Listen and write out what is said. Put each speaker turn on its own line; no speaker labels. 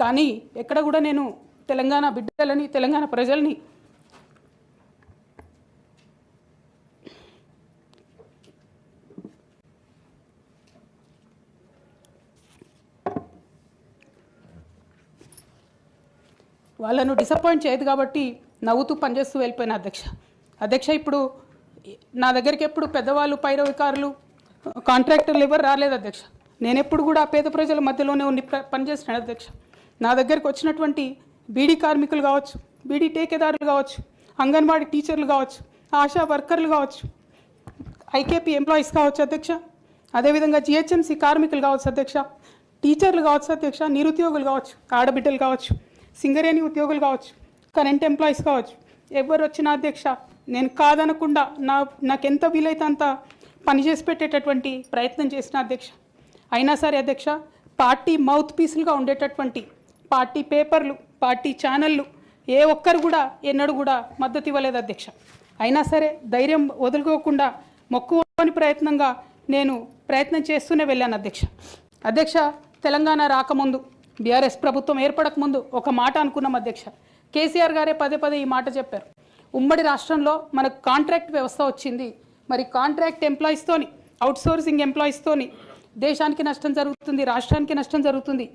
కానీ ఎక్కడ కూడా నేను తెలంగాణ బిడ్డలని తెలంగాణ ప్రజల్ని వాళ్ళను డిసప్పాయింట్ చేయదు కాబట్టి నవ్వుతూ పనిచేస్తూ వెళ్ళిపోయిన అధ్యక్ష ఇప్పుడు నా దగ్గరికి ఎప్పుడు పెద్దవాళ్ళు పైరవికారులు కాంట్రాక్టర్లు ఎవరు రాలేదు అధ్యక్ష. నేను ఎప్పుడు కూడా పేద ప్రజల మధ్యలోనే ఉండి పనిచేస్తున్నాను అధ్యక్ష. నా దగ్గరికి వచ్చినటువంటి బీడీ కార్మికులు కావచ్చు, బీడీ టేకేదారులు కావచ్చు, అంగన్వాడీ టీచర్లు కావచ్చు, ఆశా వర్కర్లు కావచ్చు, ఐకేపీ ఎంప్లాయీస్ కావచ్చు అధ్యక్ష, అదేవిధంగా జిహెచ్ఎంసీ కార్మికులు కావచ్చు అధ్యక్ష, టీచర్లు కావచ్చు అధ్యక్ష, నిరుద్యోగులు కావచ్చు, ఆడబిడ్డలు కావచ్చు, సింగరేణి ఉద్యోగులు కావచ్చు, కరెంట్ ఎంప్లాయీస్ కావచ్చు, ఎవరు వచ్చినా అధ్యక్ష నేను కాదనకుండా నాకెంత వీలైతే అంత పనిచేసి పెట్టేటటువంటి ప్రయత్నం చేసిన అధ్యక్ష. అయినా సరే అధ్యక్ష పార్టీ మౌత్ పీసులుగా ఉండేటటువంటి పార్టీ పేపర్లు, పార్టీ ఛానళ్ళు ఏ ఒక్కరు కూడా ఎన్నడూ కూడా మద్దతు ఇవ్వలేదు అధ్యక్ష. అయినా సరే ధైర్యం వదులుకోకుండా మొక్కువని ప్రయత్నంగా నేను ప్రయత్నం చేస్తూనే వెళ్ళాను అధ్యక్ష. తెలంగాణ రాకముందు బీఆర్ఎస్ ప్రభుత్వం ఏర్పడకముందు ఒక మాట అనుకున్నాం అధ్యక్ష. కేసీఆర్ గారే పదే ఈ మాట చెప్పారు. ఉమ్మడి రాష్ట్రంలో మనకు కాంట్రాక్ట్ వ్యవస్థ వచ్చింది, మరి కాంట్రాక్ట్ ఎంప్లాయీస్తోని, అవుట్సోర్సింగ్ ఎంప్లాయీస్తోని దేశానికి నష్టం జరుగుతుంది, రాష్ట్రానికి నష్టం జరుగుతుంది.